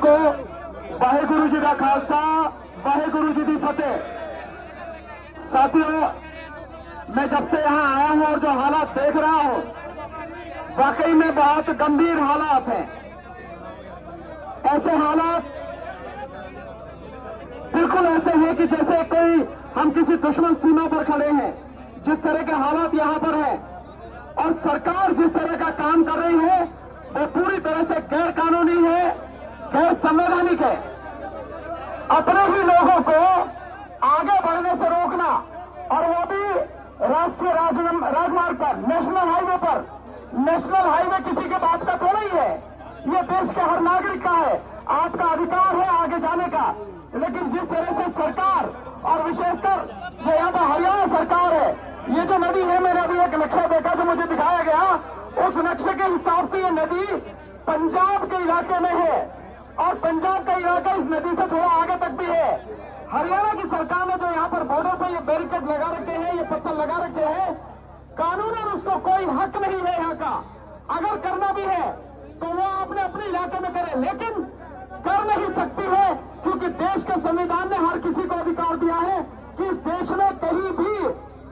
को वाहेगुरु जी का खालसा, वाहेगुरु जी की फतेह। साथियों, मैं जब से यहां आया हूं और जो हालात देख रहा हूं, वाकई में बहुत गंभीर हालात हैं। ऐसे हालात बिल्कुल ऐसे हैं कि जैसे कोई हम किसी दुश्मन सीमा पर खड़े हैं। जिस तरह के हालात यहां पर है और सरकार जिस तरह का काम कर रही है वो पूरी तरह से गैर कानूनी है, गैर संवैधानिक है। अपने ही लोगों को आगे बढ़ने से रोकना, और वो भी राष्ट्रीय राजमार्ग पर, नेशनल हाईवे पर। नेशनल हाईवे किसी के बात का थोड़ा ही है, ये देश के हर नागरिक का है, आपका अधिकार है आगे जाने का। लेकिन जिस तरह से सरकार और विशेषकर जो यहाँ पर हरियाणा सरकार है, ये जो नदी है, मैंने अभी एक नक्शा देखा जो मुझे दिखाया गया, उस नक्शे के हिसाब से ये नदी पंजाब के इलाके में है और पंजाब का इलाका इस नदी से थोड़ा आगे तक भी है। हरियाणा की सरकार ने जो यहाँ पर बॉर्डर पर ये बैरिकेड लगा रखे हैं, ये पत्थर लगा रखे हैं, कानूनन उसको कोई हक नहीं है यहाँ का। अगर करना भी है तो वो आपने अपने इलाके में करे, लेकिन कर नहीं सकती है, क्योंकि देश के संविधान ने हर किसी को अधिकार दिया है कि इस देश में कहीं भी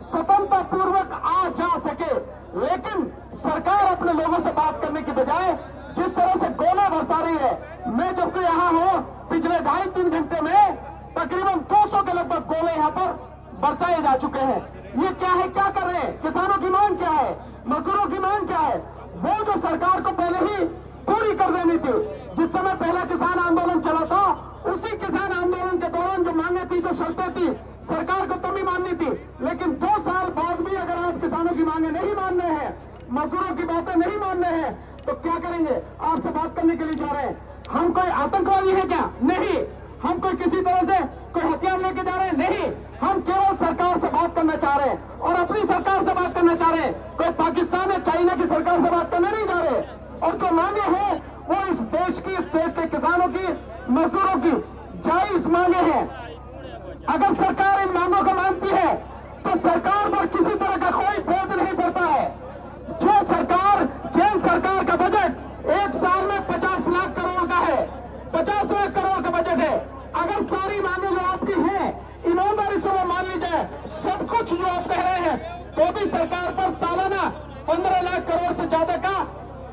स्वतंत्रता पूर्वक आ जा सके। लेकिन सरकार अपने लोगों से बात करने की बजाय जिस तरह से गोला बरसा रही है, मैं जब से यहाँ हूँ पिछले 2.5-3 घंटे में तकरीबन 200 के लगभग गोले यहाँ पर बरसाए जा चुके हैं। ये क्या है, क्या कर रहे हैं? किसानों की मांग क्या है, मजदूरों की मांग क्या है? वो जो सरकार को पहले ही पूरी कर देनी थी। जिस समय पहला किसान आंदोलन चला था, उसी किसान आंदोलन के दौरान जो मांगे थी, जो शर्तें थी, सरकार को तभी माननी थी। लेकिन 2 साल बाद भी अगर आप किसानों की मांगे नहीं मानने हैं, मजदूरों की बातें नहीं मानने हैं, तो क्या करेंगे? आपसे बात करने के लिए जा रहे हैं। हम कोई आतंकवादी है क्या? नहीं। हम कोई किसी तरह से कोई हथियार लेके जा रहे हैं? नहीं। हम केवल सरकार से बात करना चाह रहे हैं और अपनी सरकार से बात करना चाह रहे हैं। कोई पाकिस्तान या चाइना की सरकार से बात करने नहीं जा रहे। और जो मांगे हैं वो इस देश की, इस देश के किसानों की, मजदूरों की जायज मांगे हैं। अगर सरकार इन मांगों को मानती है तो सरकार पर किसी तरह का कोई बोझ नहीं पड़ता है। जो सरकार, केंद्र सरकार का बजट 1 साल में 50 लाख करोड़ का है, 50 लाख करोड़ का बजट है। अगर सारी मांगे जो आपकी हैं ईमानदारी से वो मान ली जाए, सब कुछ जो आप कह रहे हैं, तो भी सरकार पर सालाना 15 लाख करोड़ से ज्यादा का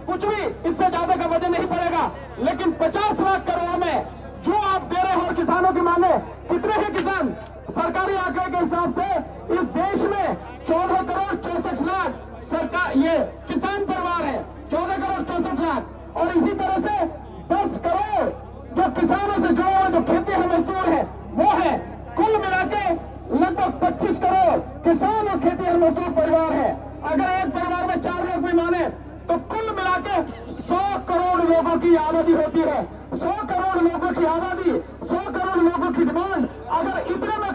कुछ भी, इससे ज्यादा का बजट नहीं पड़ेगा। लेकिन 50 लाख करोड़ में जो आप दे रहे हैं और किसानों की मांगे, कितने हैं किसान? सरकारी आंकड़े के हिसाब से इस देश में 14 करोड़ 64 लाख सरकार, ये किसान परिवार है, 14 करोड़ 64 लाख। और इसी तरह से 10 करोड़ जो किसानों से जुड़े हुए जो खेती मजदूर है वो है। कुल मिला के लगभग 25 करोड़ किसान और खेती मजदूर परिवार है। अगर एक परिवार में 4 लोग भी माने तो कुल मिला के 100 करोड़ लोगों की आबादी होती है। 100 करोड़ लोगों की आबादी, 100 करोड़ लोगों की डिमांड अगर इतने में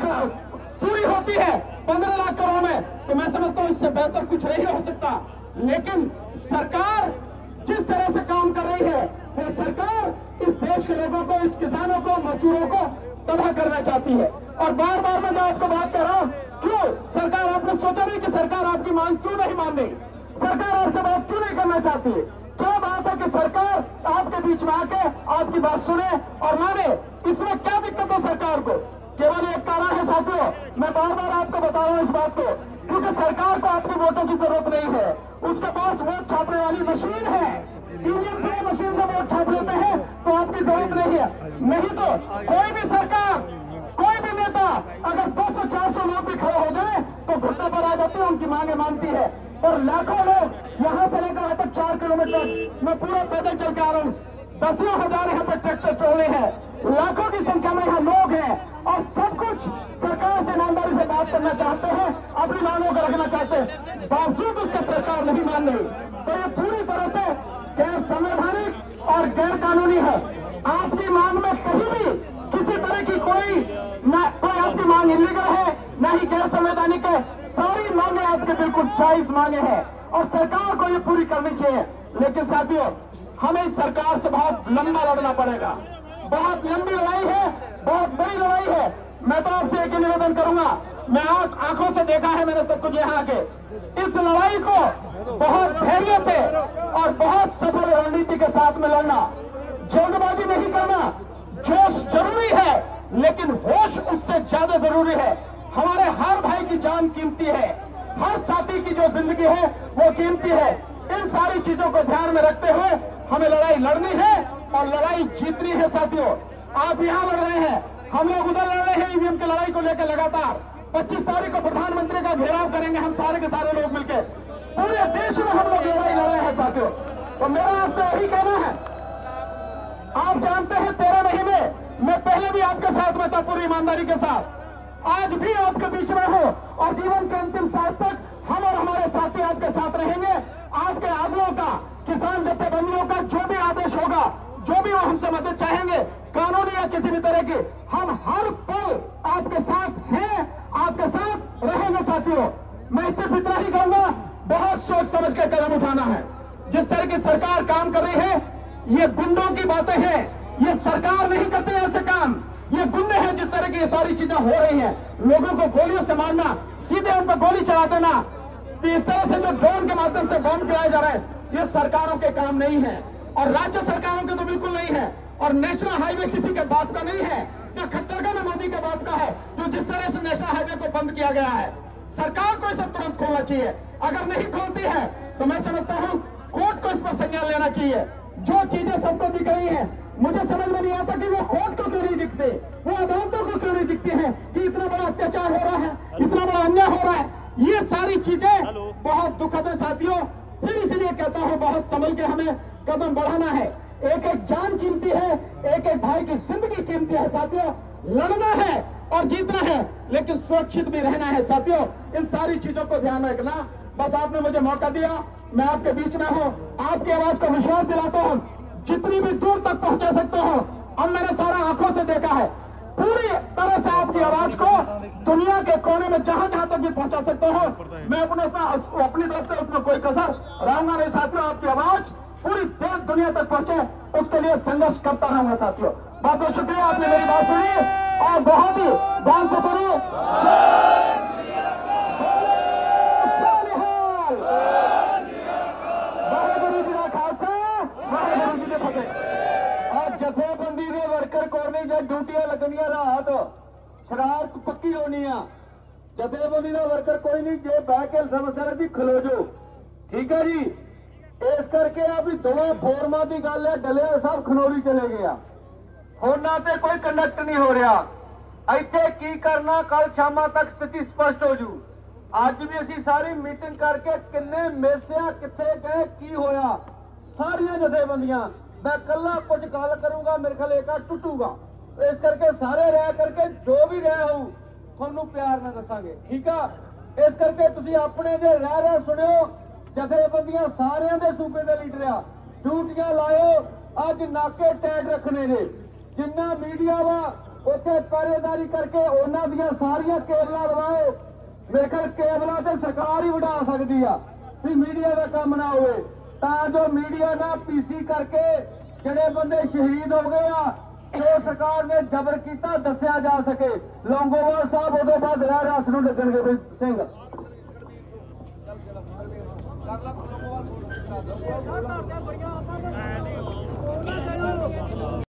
पूरी होती है 15 लाख करोड़ में, तो मैं समझता हूं इससे बेहतर कुछ नहीं हो सकता। लेकिन सरकार जिस तरह से काम कर रही है, वो सरकार इस देश के लोगों को, इस किसानों को, मजदूरों को तबाह करना चाहती है। और बार बार मैं जो आपको बात कर रहा हूं, क्यों सरकार, आपने सोचा नहीं कि सरकार आपकी मांग क्यों नहीं मान रही? सरकार आपसे बात क्यों नहीं करना चाहती है? क्या बात है कि सरकार आपके बीच में आके आपकी बात सुने और माने? इसमें क्या दिक्कत है सरकार को? केवल एक कारण है साथियों, मैं बार बार आपको बता रहा हूं इस बात को, क्योंकि सरकार को आपकी वोटों की जरूरत नहीं है। उसके पास वोट छापने वाली मशीन है। ईवीएम से मशीन से वोट छाप लेते हैं तो आपकी जरूरत नहीं है। नहीं तो कोई भी सरकार, कोई भी नेता अगर 200-400 लोग भी खड़े हो जाए तो घुटनों पर आ जाती है, उनकी मांगे मानती है। और लाखों लोग यहाँ से लेकर यहाँ तक 4 किलोमीटर मैं पूरा पैदल चल के आ रहा हूँ। 10 हजार यहाँ पर ट्रैक्टर ट्रॉले हैं, लाखों की संख्या में यहाँ लोग हैं और सब कुछ सरकार से ईमानदारी से बात करना चाहते हैं, अपनी मांगों को रखना चाहते हैं, बावजूद उसका सरकार नहीं मान रही। तो ये पूरी तरह से गैर संवैधानिक और गैर कानूनी है। आपकी मांग में कहीं भी किसी तरह की कोई आपकी मांग इलीगल है, न ही गैर संवैधानिक है। सारी मांगे आपके बिल्कुल जायज मांगे हैं और सरकार को ये पूरी करनी चाहिए। लेकिन साथियों, हमें इस सरकार से बहुत लंबा लड़ना पड़ेगा। बहुत लंबी लड़ाई है, बहुत बड़ी लड़ाई है। मैं तो आपसे एक निवेदन करूंगा, मैं आंखों से देखा है मैंने सब कुछ यहाँ आके। इस लड़ाई को बहुत धैर्य से और बहुत सफल रणनीति के साथ में लड़ना, जल्दबाजी नहीं करना। लेकिन होश उससे ज्यादा जरूरी है। हमारे हर भाई की जान कीमती है, हर साथी की जो जिंदगी है वो कीमती है। इन सारी चीजों को ध्यान में रखते हुए हमें लड़ाई लड़नी है और लड़ाई जीतनी है। साथियों, आप यहां लड़ रहे हैं, हम लोग उधर लड़ रहे हैं ईवीएम की लड़ाई को लेकर लगातार। 25 तारीख को प्रधानमंत्री का घेराव करेंगे हम सारे के सारे लोग मिलकर, पूरे देश में हम लोग लड़ाई लड़ रहे हैं। साथियों, तो मेरा आपसे यही कहना है, आप जानते हैं 13 महीने मैं पहले भी आपके साथ में था, पूरी ईमानदारी के साथ, आज भी आपके बीच में हूं और जीवन के अंतिम सांस तक हम और हमारे साथी आपके साथ रहेंगे। आपके आगुओं का, किसान जत्थेबंदियों का जो भी आदेश होगा, जो भी वो हमसे मदद चाहेंगे, कानूनी या किसी भी तरह की, हम हर पल आपके साथ हैं, आपके साथ रहेंगे। साथियों, मैं सिर्फ इतना ही कहूंगा, बहुत सोच समझ के कदम उठाना है। जिस तरह की सरकार काम कर रही है, ये गुंडों की बातें हैं, ये सरकार नहीं करते ऐसे काम, ये गुंडे हैं। जिस तरह की ये सारी चीजें हो रही हैं, लोगों को गोलियों से मारना, सीधे उन पर गोली चला देना, तो इस तरह से जो ड्रोन के माध्यम से बम गिराए जा रहे हैं, ये सरकारों के काम नहीं है और राज्य सरकारों के तो बिल्कुल नहीं है। और नेशनल हाईवे किसी के बात का नहीं है, या खट्टरगढ़ मोदी के बात का है, जो जिस तरह से नेशनल हाईवे को बंद किया गया है। सरकार को इसे तुरंत खोलना चाहिए। अगर नहीं खोलती है तो मैं समझता हूं कोर्ट को इस पर संज्ञान लेना चाहिए। जो चीजें सबको दिख रही है, मुझे समझ में नहीं आता कि वो कोर्ट को क्यों नहीं दिखते, वो अदालतों को क्यों नहीं दिखती हैं कि इतना बड़ा अत्याचार हो रहा है, इतना बड़ा अन्याय हो रहा है। ये सारी चीजें बहुत दुखद है। साथियों, फिर इसलिए कहता हूं, बहुत संभल के हमें कदम बढ़ाना है। एक एक जान कीमती है, एक एक भाई की जिंदगी कीमती है। साथियों, लड़ना है और जीतना है, लेकिन सुरक्षित भी रहना है। साथियों, इन सारी चीजों को ध्यान रखना। बस आपने मुझे मौका दिया, मैं आपके बीच में हूं, आपकी आवाज को विश्वास दिलाता हूं, जितनी भी दूर तक पहुंचा सकता हूं। अब मैंने सारा आंखों से देखा है, पूरी तरह से आपकी आवाज को दुनिया के कोने में जहां जहां तक भी पहुंचा सकता हूं। मैं अपनी तरफ से उसमें कोई कसर रहूंगा नहीं। साथियों, आपकी आवाज पूरी देश दुनिया तक पहुंचे, उसके लिए संघर्ष करता रहूंगा। साथियों, बहुत बहुत शुक्रिया, आपने मेरी बात सुनी और बहुत ही ध्यान से सुनी। जथेबंदी के वर्कर को ड्यूटियां लगनिया रात शरारत पक्की होनी है। जथेबंदी का वर्कर कोई नहीं, जे बह के समस्या जी खलो जो, ठीक है जी। इस करके अभी दोवें फोरमां की गल है, डलिया साहब खनौरी चले गया, फोना ते कोई कंडक्ट नहीं हो रहा। इत्थे की करना, कल शामा तक स्थिति स्पष्ट हो जू। अज भी असी सारी मीटिंग करके किन्ने मेसिया किथे गए, की होया, सारिया जथेबंदियां, मैं कला कुछ गल करूंगा, मेरे ख्याल एक टुटूगा। तो इस करके सारे रह करके जो भी रह हो थानू प्यार ना दसांगे, ठीक है। इस करके तुसी अपने जे रह सुनियो, जथेबंदियां सारियां दे सूबे दे लीडर आ, ड्यूटियां लाओ, अज नाके टैग रखने ने, जिन्ना मीडिया वा उत्थे पहरेदारी करके उन्हां दियां सारियां केबलां लवाओ। मेरे ख्याल केबलां ते सरकार ही वधा सकदी आ, भी मीडिया दा काम ना होवे, तां जो मीडिया ना पीसी करके ਜਿਹੜੇ ਬੰਦੇ शहीद हो गए ਆ, जो सरकार ने जबर किया दसिया जा सके। लौंगोवाल साहब उदों बाद रस नूं लगणगे सिंह।